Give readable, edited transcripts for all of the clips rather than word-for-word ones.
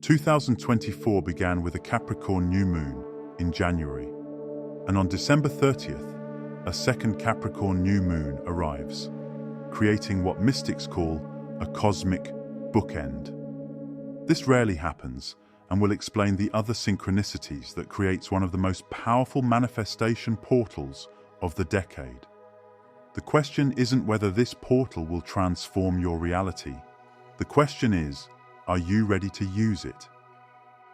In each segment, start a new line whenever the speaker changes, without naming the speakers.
2024 began with a Capricorn new moon in January, and on December 30th, a second Capricorn new moon arrives, creating what mystics call a cosmic bookend. This rarely happens, and will explain the other synchronicities that creates one of the most powerful manifestation portals of the decade. The question isn't whether this portal will transform your reality. The question is, are you ready to use it?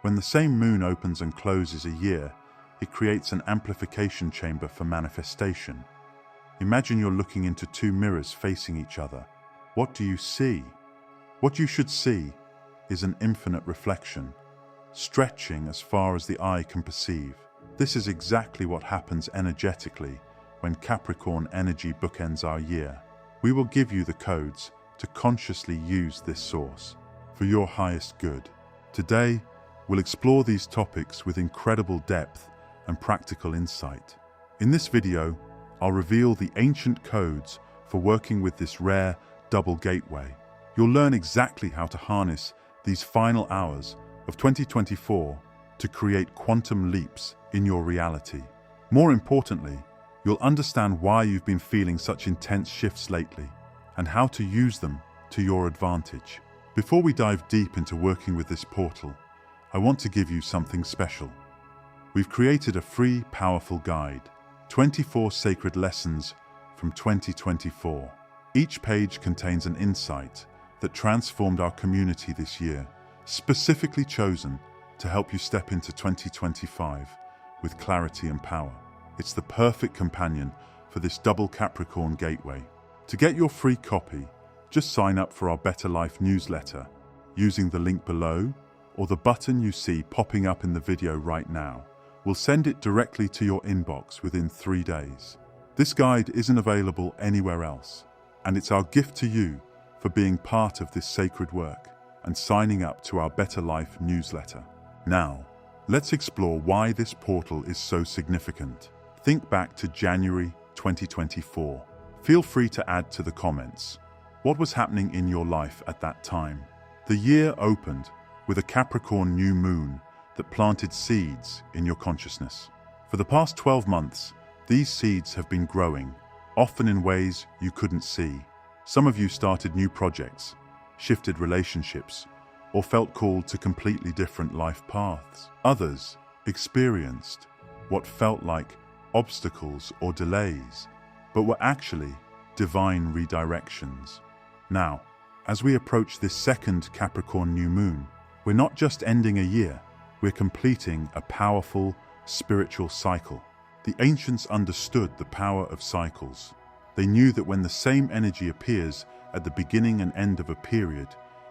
When the same moon opens and closes a year, it creates an amplification chamber for manifestation. Imagine you're looking into two mirrors facing each other. What do you see? What you should see is an infinite reflection, stretching as far as the eye can perceive. This is exactly what happens energetically when Capricorn energy bookends our year. We will give you the codes to consciously use this source for your highest good. Today, we'll explore these topics with incredible depth and practical insight. In this video, I'll reveal the ancient codes for working with this rare double gateway. You'll learn exactly how to harness these final hours of 2024 to create quantum leaps in your reality. More importantly, you'll understand why you've been feeling such intense shifts lately and how to use them to your advantage. Before we dive deep into working with this portal, I want to give you something special. We've created a free, powerful guide, 24 sacred lessons from 2024. Each page contains an insight that transformed our community this year, specifically chosen to help you step into 2025 with clarity and power. It's the perfect companion for this Double Capricorn Gateway. To get your free copy, just sign up for our Better Life newsletter using the link below or the button you see popping up in the video right now. We'll send it directly to your inbox within 3 days. This guide isn't available anywhere else, and it's our gift to you for being part of this sacred work and signing up to our Better Life newsletter. Now, let's explore why this portal is so significant. Think back to January 2024. Feel free to add to the comments. What was happening in your life at that time? The year opened with a Capricorn new moon that planted seeds in your consciousness. For the past 12 months, these seeds have been growing, often in ways you couldn't see. Some of you started new projects, shifted relationships, or felt called to completely different life paths. Others experienced what felt like obstacles or delays, but were actually divine redirections. Now, as we approach this second Capricorn new moon, we're not just ending a year, we're completing a powerful spiritual cycle. The ancients understood the power of cycles. They knew that when the same energy appears at the beginning and end of a period,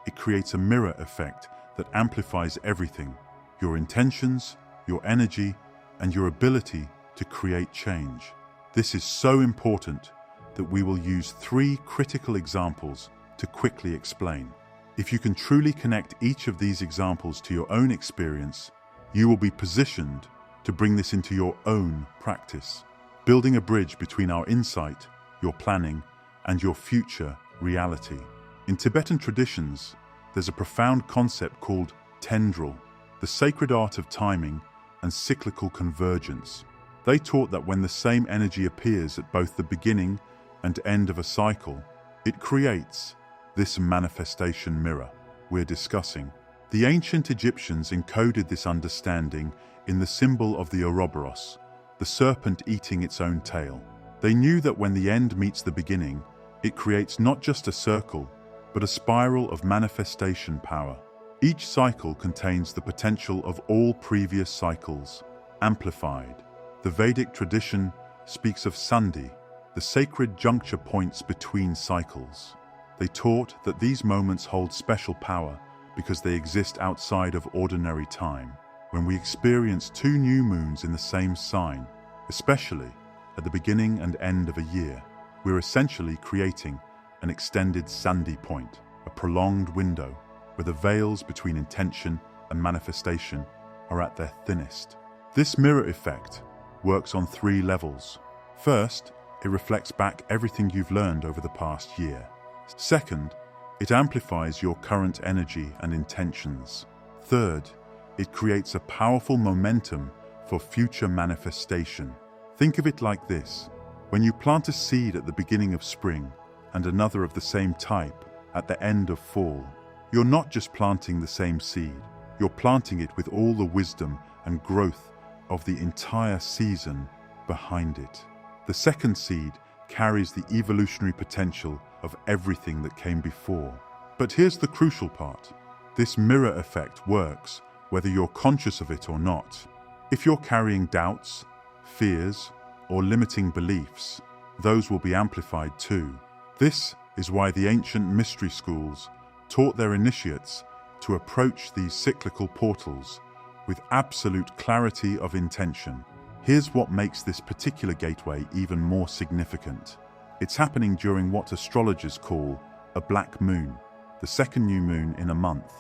it creates a mirror effect that amplifies everything: your intentions, your energy, and your ability to create change. This is so important that we will use 3 critical examples to quickly explain. If you can truly connect each of these examples to your own experience, you will be positioned to bring this into your own practice, building a bridge between our insight, your planning, and your future reality. In Tibetan traditions, there's a profound concept called tendril, the sacred art of timing and cyclical convergence. They taught that when the same energy appears at both the beginning and end of a cycle, it creates this manifestation mirror we're discussing. The ancient Egyptians encoded this understanding in the symbol of the Ouroboros, the serpent eating its own tail. They knew that when the end meets the beginning, it creates not just a circle, but a spiral of manifestation power. Each cycle contains the potential of all previous cycles, amplified. The Vedic tradition speaks of Sandhi, the sacred juncture points between cycles. They taught that these moments hold special power because they exist outside of ordinary time. When we experience 2 new moons in the same sign, especially at the beginning and end of a year, we're essentially creating an extended Sandhi point, a prolonged window where the veils between intention and manifestation are at their thinnest. This mirror effect works on 3 levels. First, it reflects back everything you've learned over the past year. Second, it amplifies your current energy and intentions. Third, it creates a powerful momentum for future manifestation. Think of it like this. When you plant a seed at the beginning of spring and another of the same type at the end of fall, you're not just planting the same seed, you're planting it with all the wisdom and growth of the entire season behind it. The second seed carries the evolutionary potential of everything that came before. But here's the crucial part. This mirror effect works whether you're conscious of it or not. If you're carrying doubts, fears, or limiting beliefs, those will be amplified too. This is why the ancient mystery schools taught their initiates to approach these cyclical portals with absolute clarity of intention. Here's what makes this particular gateway even more significant. It's happening during what astrologers call a black moon, the second new moon in a month.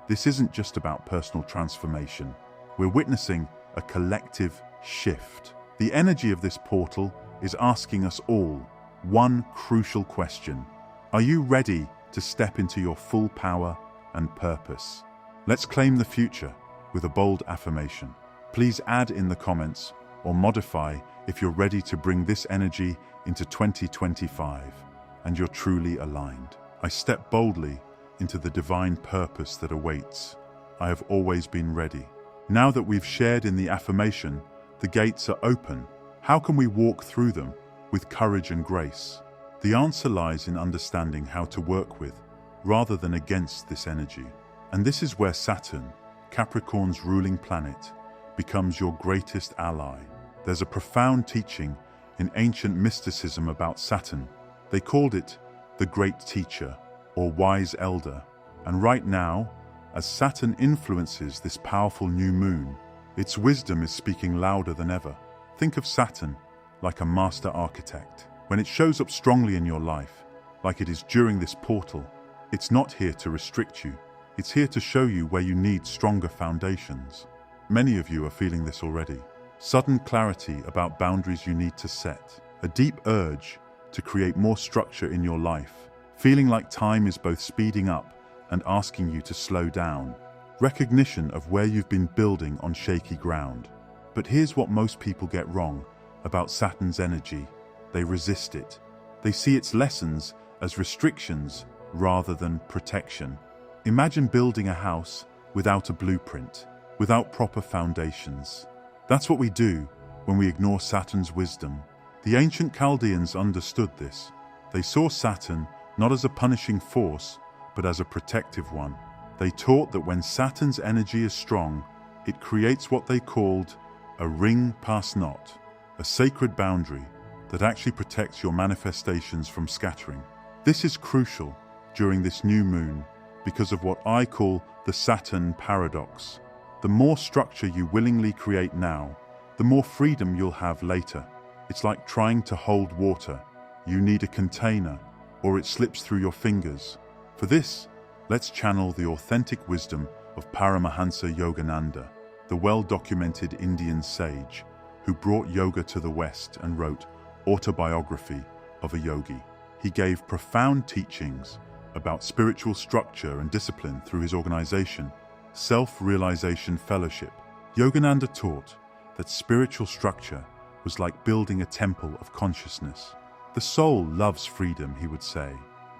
This isn't just about personal transformation. We're witnessing a collective shift. The energy of this portal is asking us all one crucial question. Are you ready to step into your full power and purpose? Let's claim the future with a bold affirmation. Please add in the comments or modify if you're ready to bring this energy into 2025 and you're truly aligned. I step boldly into the divine purpose that awaits. I have always been ready. Now that we've shared in the affirmation, the gates are open. How can we walk through them with courage and grace? The answer lies in understanding how to work with, rather than against, this energy. And this is where Saturn, Capricorn's ruling planet, becomes your greatest ally. There's a profound teaching in ancient mysticism about Saturn. They called it the Great Teacher or Wise Elder. And right now, as Saturn influences this powerful new moon, its wisdom is speaking louder than ever. Think of Saturn like a master architect. When it shows up strongly in your life, like it is during this portal, it's not here to restrict you. It's here to show you where you need stronger foundations. Many of you are feeling this already. Sudden clarity about boundaries you need to set. A deep urge to create more structure in your life. Feeling like time is both speeding up and asking you to slow down. Recognition of where you've been building on shaky ground. But here's what most people get wrong about Saturn's energy. They resist it. They see its lessons as restrictions rather than protection. Imagine building a house without a blueprint, without proper foundations. That's what we do when we ignore Saturn's wisdom. The ancient Chaldeans understood this. They saw Saturn not as a punishing force, but as a protective one. They taught that when Saturn's energy is strong, it creates what they called a ring pass not, a sacred boundary that actually protects your manifestations from scattering. This is crucial during this new moon because of what I call the Saturn paradox. The more structure you willingly create now, the more freedom you'll have later. It's like trying to hold water. You need a container, or it slips through your fingers. For this, let's channel the authentic wisdom of Paramahansa Yogananda, the well-documented Indian sage who brought yoga to the West and wrote Autobiography of a Yogi. He gave profound teachings about spiritual structure and discipline through his organization, Self-Realization Fellowship. Yogananda taught that spiritual structure was like building a temple of consciousness. The soul loves freedom, he would say,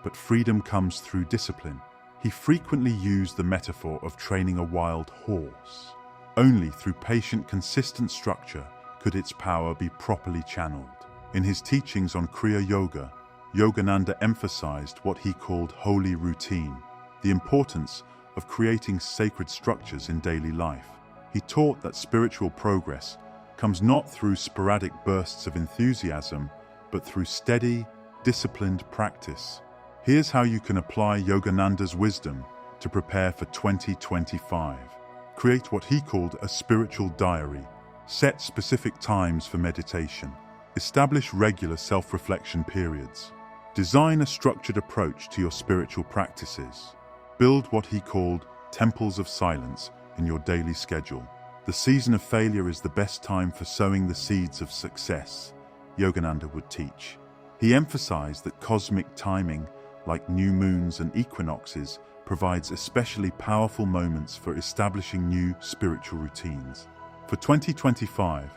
but freedom comes through discipline. He frequently used the metaphor of training a wild horse. Only through patient, consistent structure could its power be properly channeled. In his teachings on Kriya Yoga, Yogananda emphasized what he called holy routine, the importance of creating sacred structures in daily life. He taught that spiritual progress comes not through sporadic bursts of enthusiasm, but through steady, disciplined practice. Here's how you can apply Yogananda's wisdom to prepare for 2025. Create what he called a spiritual diary. Set specific times for meditation. Establish regular self-reflection periods. Design a structured approach to your spiritual practices. Build what he called temples of silence in your daily schedule. The season of failure is the best time for sowing the seeds of success, Yogananda would teach. He emphasized that cosmic timing, like new moons and equinoxes, provides especially powerful moments for establishing new spiritual routines. For 2025,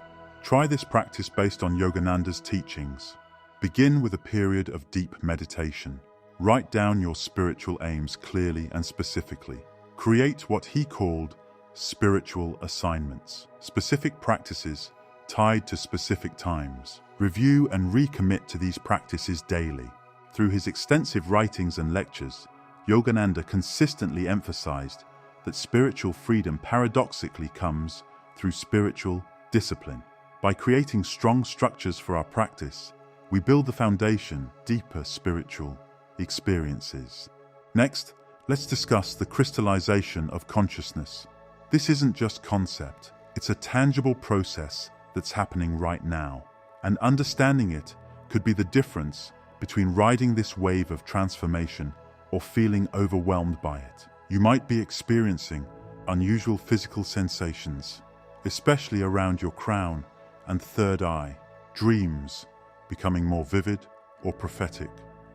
try this practice based on Yogananda's teachings. Begin with a period of deep meditation. Write down your spiritual aims clearly and specifically. Create what he called spiritual assignments, specific practices tied to specific times. Review and recommit to these practices daily. Through his extensive writings and lectures, Yogananda consistently emphasized that spiritual freedom paradoxically comes through spiritual discipline. By creating strong structures for our practice, we build the foundation for deeper spiritual experiences. Next, let's discuss the crystallization of consciousness. This isn't just concept, it's a tangible process that's happening right now. And understanding it could be the difference between riding this wave of transformation or feeling overwhelmed by it. You might be experiencing unusual physical sensations, especially around your crown and third eye, dreams becoming more vivid or prophetic,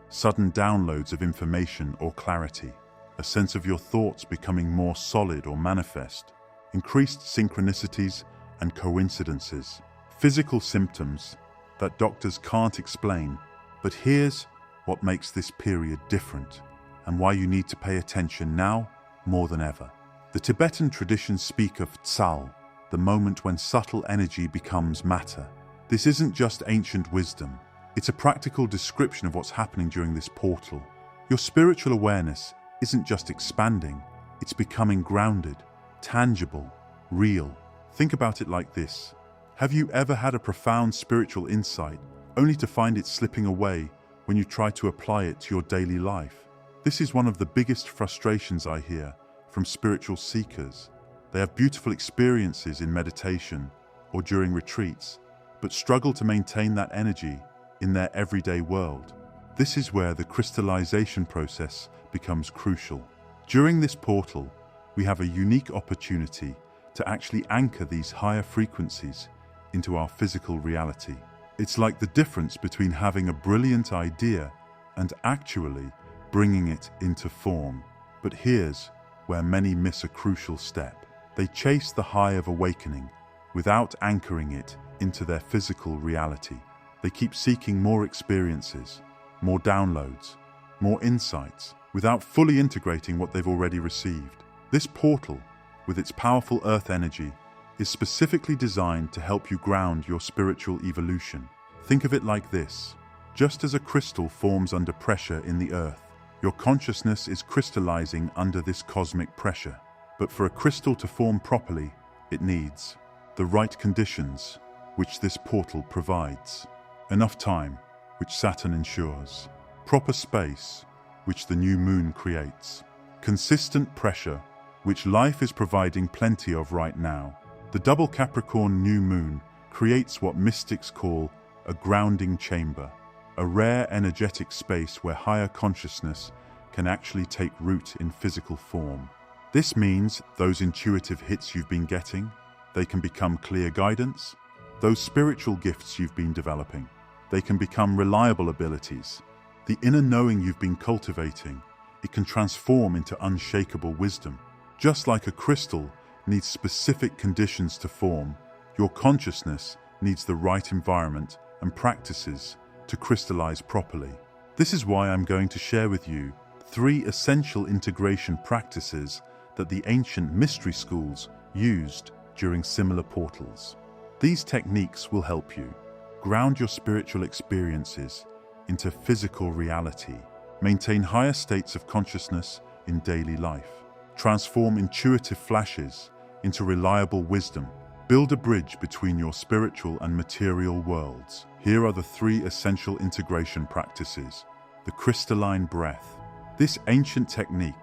sudden downloads of information or clarity, a sense of your thoughts becoming more solid or manifest, increased synchronicities and coincidences, physical symptoms that doctors can't explain. But here's what makes this period different and why you need to pay attention now more than ever. The Tibetan traditions speak of tsal, the moment when subtle energy becomes matter. This isn't just ancient wisdom, it's a practical description of what's happening during this portal. Your spiritual awareness isn't just expanding, it's becoming grounded, tangible, real. Think about it like this. Have you ever had a profound spiritual insight only to find it slipping away when you try to apply it to your daily life? This is one of the biggest frustrations I hear from spiritual seekers. They have beautiful experiences in meditation or during retreats, but struggle to maintain that energy in their everyday world. This is where the crystallization process becomes crucial. During this portal, we have a unique opportunity to actually anchor these higher frequencies into our physical reality. It's like the difference between having a brilliant idea and actually bringing it into form. But here's where many miss a crucial step. They chase the high of awakening without anchoring it into their physical reality. They keep seeking more experiences, more downloads, more insights, without fully integrating what they've already received. This portal, with its powerful earth energy, is specifically designed to help you ground your spiritual evolution. Think of it like this. Just as a crystal forms under pressure in the earth, your consciousness is crystallizing under this cosmic pressure. But for a crystal to form properly, it needs the right conditions, which this portal provides. Enough time, which Saturn ensures. Proper space, which the new moon creates. Consistent pressure, which life is providing plenty of right now. The Double Capricorn new moon creates what mystics call a grounding chamber, a rare energetic space where higher consciousness can actually take root in physical form. This means those intuitive hits you've been getting, they can become clear guidance. Those spiritual gifts you've been developing, they can become reliable abilities. The inner knowing you've been cultivating, it can transform into unshakable wisdom. Just like a crystal needs specific conditions to form, your consciousness needs the right environment and practices to crystallize properly. This is why I'm going to share with you 3 essential integration practices that the ancient mystery schools used during similar portals. These techniques will help you ground your spiritual experiences into physical reality, maintain higher states of consciousness in daily life, transform intuitive flashes into reliable wisdom, build a bridge between your spiritual and material worlds. Here are the 3 essential integration practices. The crystalline breath. This ancient technique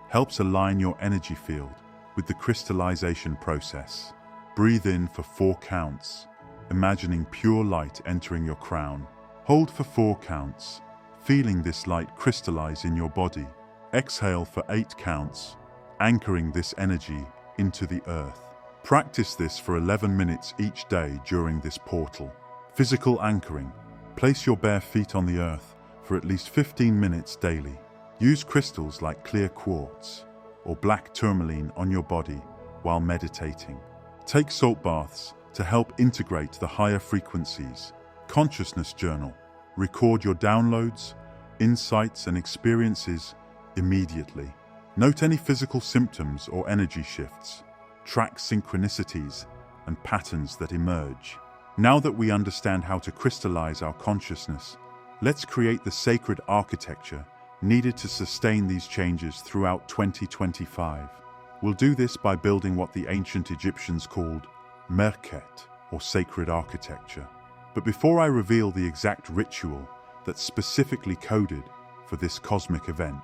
helps align your energy field with the crystallization process. Breathe in for 4 counts, imagining pure light entering your crown. Hold for 4 counts, feeling this light crystallize in your body. Exhale for 8 counts, anchoring this energy into the earth. Practice this for 11 minutes each day during this portal. Physical anchoring. Place your bare feet on the earth for at least 15 minutes daily. Use crystals like clear quartz or black tourmaline on your body while meditating. Take salt baths to help integrate the higher frequencies. Consciousness journal. Record your downloads, insights, and experiences immediately. Note any physical symptoms or energy shifts. Track synchronicities and patterns that emerge. Now that we understand how to crystallize our consciousness, let's create the sacred architecture needed to sustain these changes throughout 2025. We'll do this by building what the ancient Egyptians called merket, or sacred architecture. But before I reveal the exact ritual that's specifically coded for this cosmic event,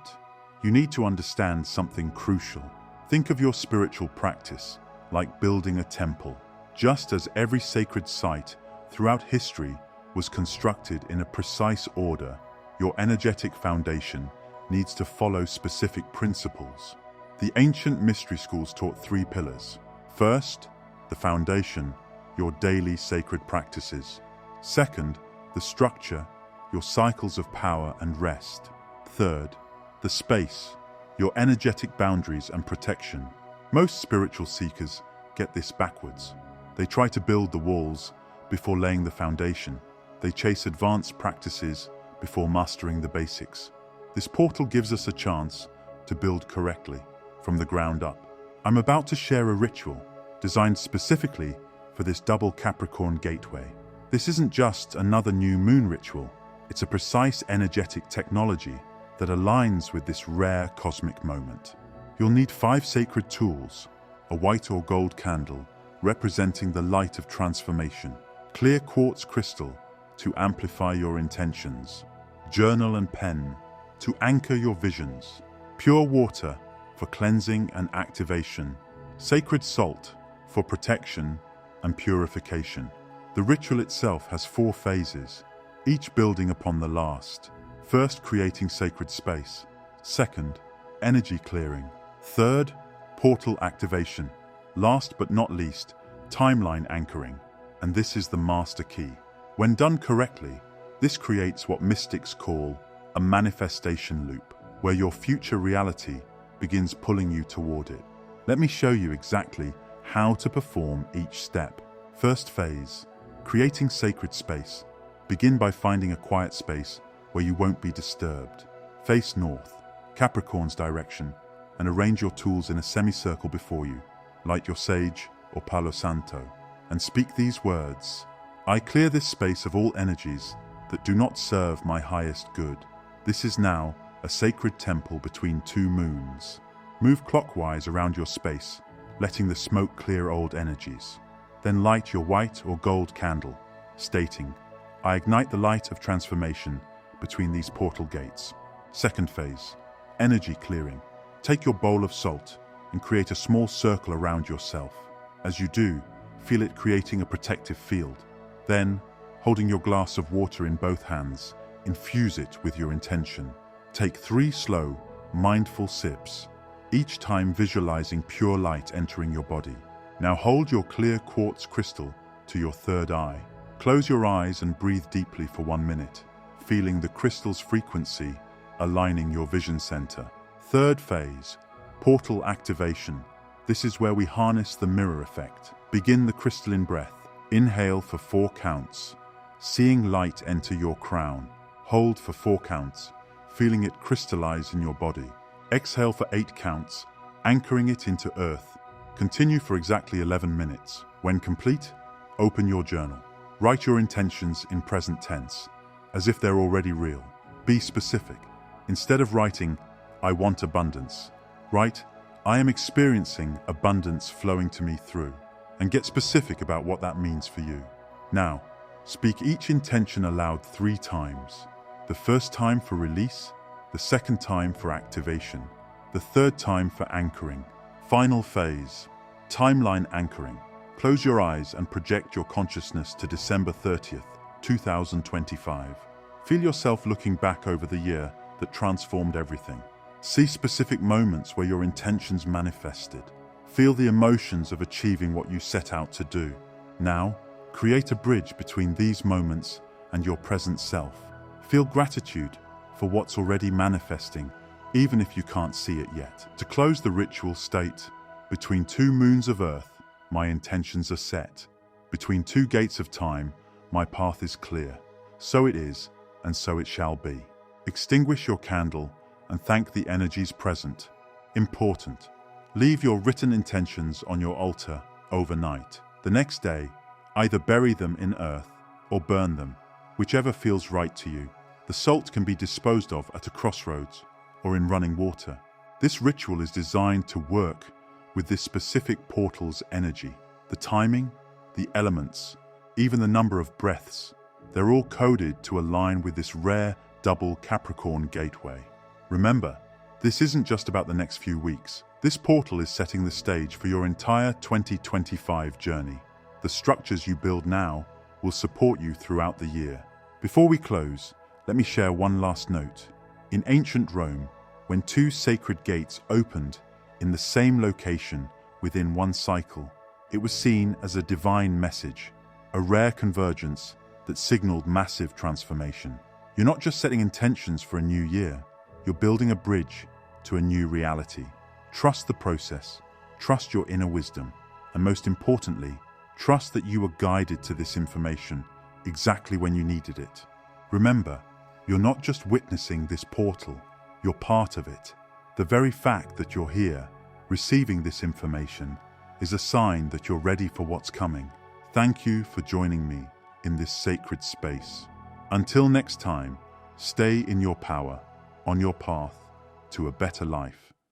you need to understand something crucial. Think of your spiritual practice like building a temple. Just as every sacred site throughout history was constructed in a precise order, your energetic foundation needs to follow specific principles. The ancient mystery schools taught 3 pillars. First, the foundation, your daily sacred practices. Second, the structure, your cycles of power and rest. Third, the space, your energetic boundaries and protection. Most spiritual seekers get this backwards. They try to build the walls before laying the foundation. They chase advanced practices before mastering the basics. This portal gives us a chance to build correctly, from the ground up. I'm about to share a ritual designed specifically for this Double Capricorn Gateway. This isn't just another new moon ritual. It's a precise energetic technology that aligns with this rare cosmic moment. You'll need 5 sacred tools: a white or gold candle representing the light of transformation, clear quartz crystal to amplify your intentions, journal and pen to anchor your visions, pure water for cleansing and activation, sacred salt for protection and purification. The ritual itself has 4 phases, each building upon the last. First, creating sacred space. Second, energy clearing. Third, portal activation. Last but not least, timeline anchoring. And this is the master key. When done correctly, this creates what mystics call a manifestation loop, where your future reality begins pulling you toward it. Let me show you exactly how to perform each step. First phase, creating sacred space. Begin by finding a quiet space where you won't be disturbed. Face north, Capricorn's direction, and arrange your tools in a semicircle before you. Light your sage or Palo Santo, and speak these words: I clear this space of all energies that do not serve my highest good. This is now a sacred temple between 2 moons. Move clockwise around your space, letting the smoke clear old energies. Then light your white or gold candle, stating, I ignite the light of transformation between these portal gates. Second phase, energy clearing. Take your bowl of salt and create a small circle around yourself. As you do, feel it creating a protective field. Then, holding your glass of water in both hands, infuse it with your intention. Take 3 slow, mindful sips, each time visualizing pure light entering your body. Now hold your clear quartz crystal to your third eye. Close your eyes and breathe deeply for 1 minute, feeling the crystal's frequency aligning your vision center. Third phase, portal activation. This is where we harness the mirror effect. Begin the crystalline breath. Inhale for 4 counts, seeing light enter your crown. Hold for 4 counts, feeling it crystallize in your body. Exhale for 8 counts, anchoring it into earth. Continue for exactly 11 minutes. When complete, open your journal. Write your intentions in present tense, as if they're already real. Be specific. Instead of writing, I want abundance, write, I am experiencing abundance flowing to me through, and get specific about what that means for you. Now, speak each intention aloud 3 times. The first time for release, the second time for activation, the third time for anchoring. Final phase, timeline anchoring. Close your eyes and project your consciousness to December 30th, 2025. Feel yourself looking back over the year that transformed everything. See specific moments where your intentions manifested. Feel the emotions of achieving what you set out to do. Now, create a bridge between these moments and your present self. Feel gratitude for what's already manifesting even if you can't see it yet. To close the ritual, state, between two moons of earth, my intentions are set. Between two gates of time, my path is clear. So it is, and so it shall be. Extinguish your candle and thank the energies present. Important. Leave your written intentions on your altar overnight. The next day, either bury them in earth or burn them, whichever feels right to you. The salt can be disposed of at a crossroads or in running water. This ritual is designed to work with this specific portal's energy. The timing, the elements, even the number of breaths, they're all coded to align with this rare Double Capricorn Gateway. Remember, this isn't just about the next few weeks. This portal is setting the stage for your entire 2025 journey. The structures you build now will support you throughout the year. Before we close, let me share one last note. In ancient Rome, when two sacred gates opened in the same location within one cycle, it was seen as a divine message, a rare convergence that signaled massive transformation. You're not just setting intentions for a new year, you're building a bridge to a new reality. Trust the process, trust your inner wisdom, and most importantly, trust that you were guided to this information exactly when you needed it. Remember, you're not just witnessing this portal, you're part of it. The very fact that you're here, receiving this information, is a sign that you're ready for what's coming. Thank you for joining me in this sacred space. Until next time, stay in your power, on your path to a better life.